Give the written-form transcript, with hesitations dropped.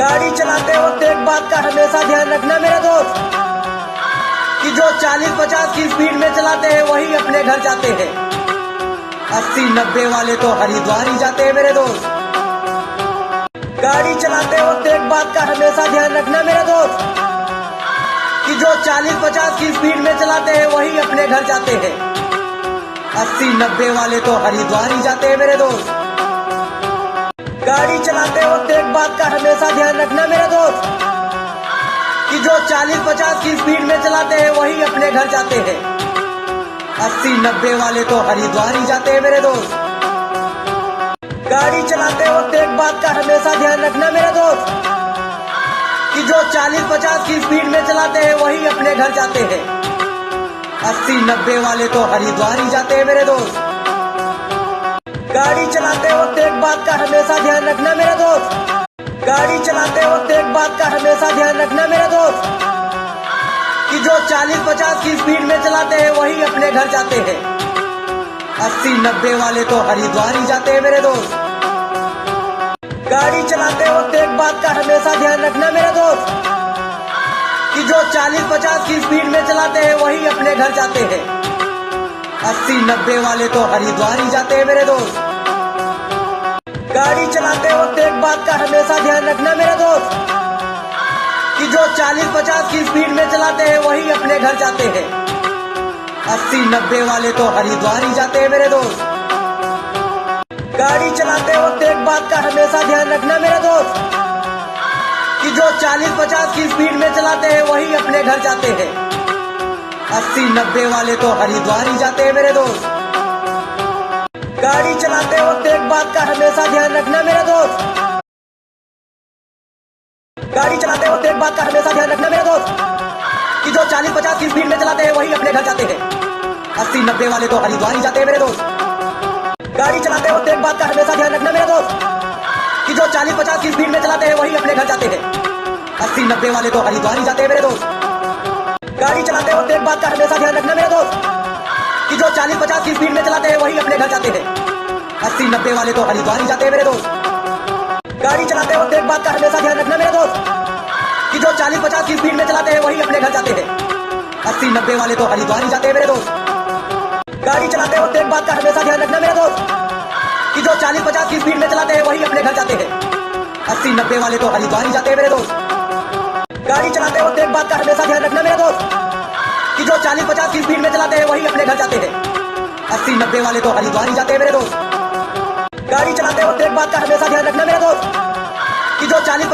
गाड़ी चलाते वक्त एक बात का हमेशा ध्यान रखना मेरे दोस्त, कि जो 40-50 की स्पीड में चलाते हैं वही अपने घर जाते हैं। 80-90 वाले तो हरिद्वार ही जाते हैं मेरे दोस्त। गाड़ी चलाते वक्त एक बात का हमेशा ध्यान रखना मेरे दोस्त, कि जो 40-50 की स्पीड में चलाते हैं वही अपने घर जाते हैं। 80-90 वाले तो हरिद्वार ही जाते हैं मेरे दोस्त। गाड़ी चलाते वक्त एक बात का हमेशा ध्यान रखना मेरे दोस्त, कि जो 40-50 की स्पीड में चलाते हैं वही अपने घर जाते हैं। 80-90 वाले तो हरिद्वार ही जाते हैं मेरे दोस्त। गाड़ी चलाते वक्त एक बात का हमेशा ध्यान रखना मेरे दोस्त, कि जो 40-50 की स्पीड में चलाते हैं वही अपने घर जाते हैं। 80-90 वाले तो हरिद्वार ही जाते हैं मेरे दोस्त। गाड़ी चलाते वक्त एक बात का हमेशा ध्यान रखना मेरे दोस्त, गाड़ी चलाते वक्त एक बात का हमेशा ध्यान रखना मेरे दोस्त, कि जो 40-50 की स्पीड में चलाते हैं वही अपने घर जाते हैं। 80-90 वाले तो हरिद्वार ही जाते हैं मेरे दोस्त। गाड़ी चलाते वक्त एक बात का हमेशा ध्यान रखना मेरे दोस्त, कि जो 40-50 की स्पीड में चलाते हैं वही अपने घर जाते हैं। 80-90 वाले तो हरिद्वार ही जाते हैं मेरे दोस्त। गाड़ी चलाते वक्त एक बात का हमेशा ध्यान रखना मेरे दोस्त, कि जो 40-50 की स्पीड में चलाते हैं वही अपने घर जाते हैं। 80-90 वाले तो हरिद्वार ही जाते हैं मेरे दोस्त। गाड़ी चलाते वक्त एक बात का हमेशा ध्यान रखना मेरे दोस्त, कि जो 40-50 की स्पीड में चलाते हैं वही अपने घर जाते हैं। 80-90 वाले तो हरिद्वार ही जाते हैं मेरे दोस्त। गाड़ी चलाते वक्त एक बात का हमेशा ध्यान रखना मेरे दोस्त, गाड़ी चलाते वक्त एक बात का हमेशा ध्यान रखना मेरे दोस्त, कि जो 40-50 की स्पीड में चलाते हैं वही अपने घर जाते हैं। 80-90 वाले तो हरिद्वार ही जाते हैं मेरे दोस्त। गाड़ी चलाते वक्त एक बात का हमेशा ध्यान रखना मेरे दोस्त, कि जो 40-50 की स्पीड में चलाते हैं वही अपने घर जाते हैं। 80-90 वाले तो हरिद्वार ही जाते हैं मेरे दोस्त। गाड़ी चलाते वक्त एक बात का हमेशा ध्यान रखना मेरे दोस्त, कि जो 40-50 की स्पीड में चलाते हैं वही अपने घर जाते हैं। 80-90 वाले तो हरिद्वार ही जाते हैं मेरे दोस्त। गाड़ी चलाते वक्त एक बात का हमेशा ध्यान रखना मेरे दोस्त, कि जो 40-50 की स्पीड में चलाते हैं वही अपने घर जाते हैं। 80-90 वाले तो हरिद्वार ही जाते हैं मेरे दोस्त। गाड़ी चलाते वक्त एक बात का हमेशा ध्यान रखना मेरे दोस्त, कि जो 40-50 की स्पीड में चलाते हैं वही अपने घर जाते हैं। 80-90 वाले तो हरिद्वार ही जाते हैं मेरे दोस्त। गाड़ी चलाते वक्त एक बात का हमेशा ध्यान रखना मेरे दोस्त, कि जो 40-50 की स्पीड में चलाते हैं वही अपने घर जाते हैं। 80-90 वाले तो हरिद्वार ही जाते हैं मेरे दोस्त। गाड़ी चलाते वक्त एक बात का हमेशा ध्यान रखना मेरे दोस्त, कि जो 40